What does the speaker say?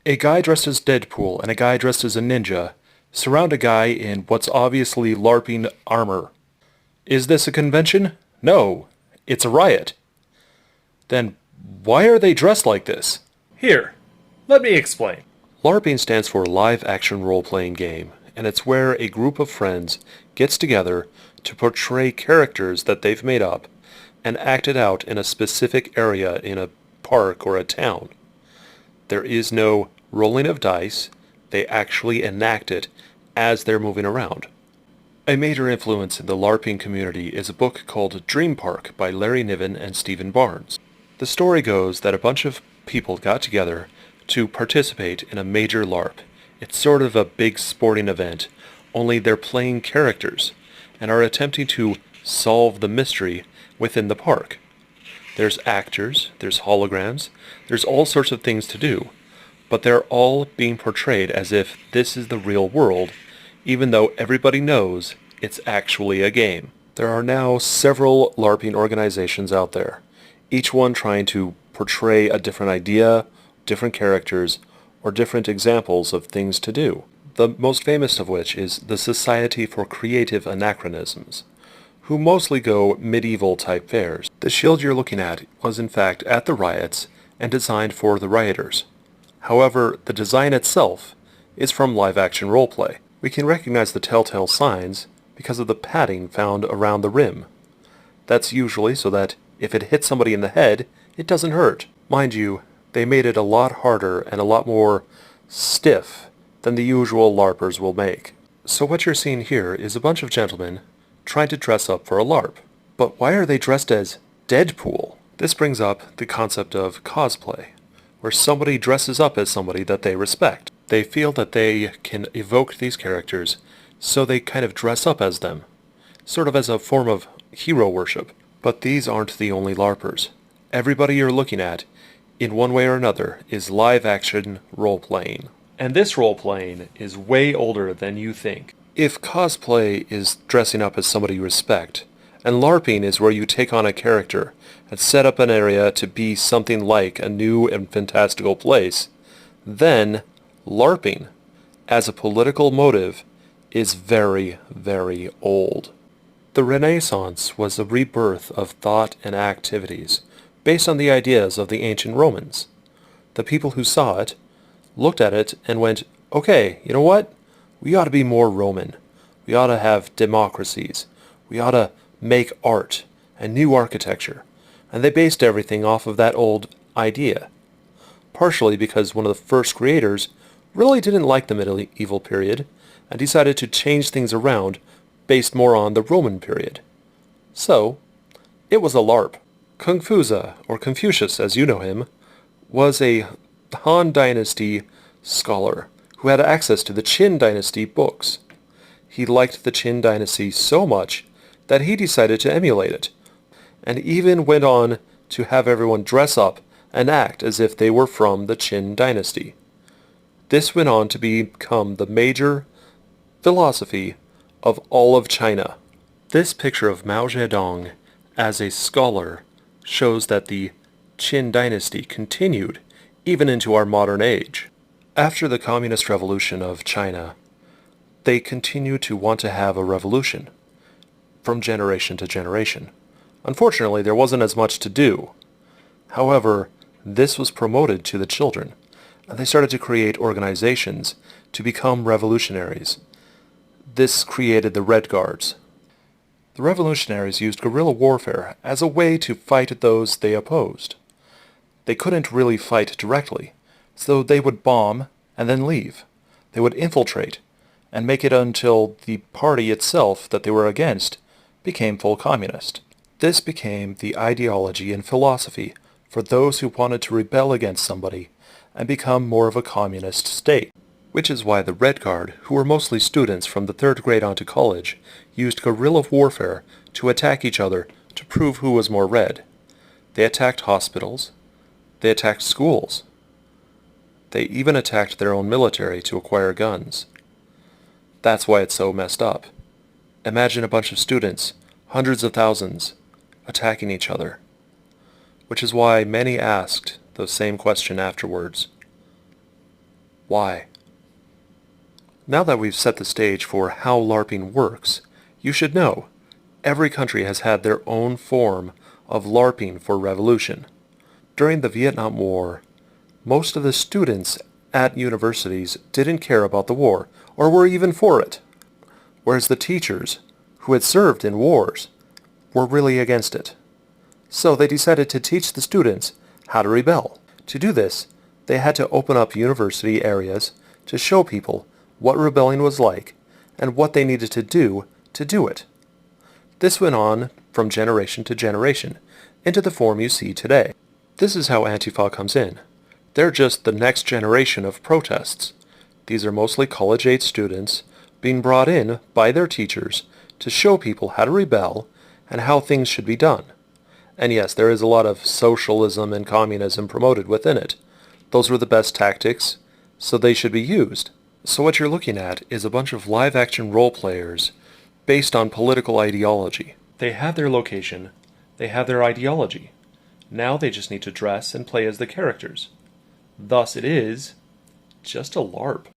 A guy dressed as Deadpool and a guy dressed as a ninja surround a guy in what's obviously LARPing armor. Is this a convention? No, it's a riot. Then why are they dressed like this? Here, let me explain. LARPing stands for Live Action Role-Playing Game, and it's where a group of friends gets together to portray characters that they've made up and act it out in a specific area in a park or a town. There is no rolling of dice, they actually enact it as they're moving around. A major influence in the LARPing community is a book called Dream Park by Larry Niven and Stephen Barnes. The story goes that a bunch of people got together to participate in a major LARP. It's sort of a big sporting event, only they're playing characters and are attempting to solve the mystery within the park. There's actors, there's holograms, there's all sorts of things to do, but they're all being portrayed as if this is the real world, even though everybody knows it's actually a game. There are now several LARPing organizations out there, each one trying to portray a different idea, different characters, or different examples of things to do. The most famous of which is the Society for Creative Anachronisms, who mostly go medieval type fairs. The shield you're looking at was in fact at the riots and designed for the rioters. However, the design itself is from live action roleplay. We can recognize the telltale signs because of the padding found around the rim. That's usually so that if it hits somebody in the head, it doesn't hurt. Mind you, they made it a lot harder and a lot more stiff than the usual LARPers will make. So what you're seeing here is a bunch of gentlemen trying to dress up for a LARP. But why are they dressed as Deadpool? This brings up the concept of cosplay, where somebody dresses up as somebody that they respect. They feel that they can evoke these characters, so they kind of dress up as them, sort of as a form of hero worship. But these aren't the only LARPers. Everybody you're looking at, in one way or another, is live action role-playing. And this role-playing is way older than you think. If cosplay is dressing up as somebody you respect, and LARPing is where you take on a character and set up an area to be something like a new and fantastical place, then LARPing, as a political motive, is very, very old. The Renaissance was a rebirth of thought and activities based on the ideas of the ancient Romans. The people who saw it looked at it and went, okay, you know what? We ought to be more Roman. We ought to have democracies. We ought to make art and new architecture. And they based everything off of that old idea. Partially because one of the first creators really didn't like the medieval period and decided to change things around based more on the Roman period. So, it was a LARP. Kung Fuza, or Confucius as you know him, was a Han Dynasty scholar who had access to the Qin Dynasty books. He liked the Qin Dynasty so much that he decided to emulate it, and even went on to have everyone dress up and act as if they were from the Qin Dynasty. This went on to become the major philosophy of all of China. This picture of Mao Zedong as a scholar shows that the Qin Dynasty continued even into our modern age. After the Communist Revolution of China, they continued to want to have a revolution from generation to generation. Unfortunately, there wasn't as much to do. However, this was promoted to the children, and they started to create organizations to become revolutionaries. This created the Red Guards. The revolutionaries used guerrilla warfare as a way to fight those they opposed. They couldn't really fight directly, so they would bomb and then leave. They would infiltrate and make it until the party itself that they were against became full communist. This became the ideology and philosophy for those who wanted to rebel against somebody and become more of a communist state. Which is why the Red Guard, who were mostly students from the 3rd grade on to college, used guerrilla warfare to attack each other to prove who was more red. They attacked hospitals. They attacked schools. They even attacked their own military to acquire guns. That's why it's so messed up. Imagine a bunch of students, hundreds of thousands, attacking each other. Which is why many asked the same question afterwards. Why? Now that we've set the stage for how LARPing works, you should know every country has had their own form of LARPing for revolution. During the Vietnam War, most of the students at universities didn't care about the war or were even for it, whereas the teachers, who had served in wars, were really against it. So they decided to teach the students how to rebel. To do this, they had to open up university areas to show people what rebellion was like and what they needed to do it. This went on from generation to generation into the form you see today. This is how Antifa comes in. They're just the next generation of protests. These are mostly college-age students being brought in by their teachers to show people how to rebel and how things should be done. And yes, there is a lot of socialism and communism promoted within it. Those were the best tactics, so they should be used. So what you're looking at is a bunch of live-action role players based on political ideology. They have their location, they have their ideology. Now they just need to dress and play as the characters. Thus it is just a LARP.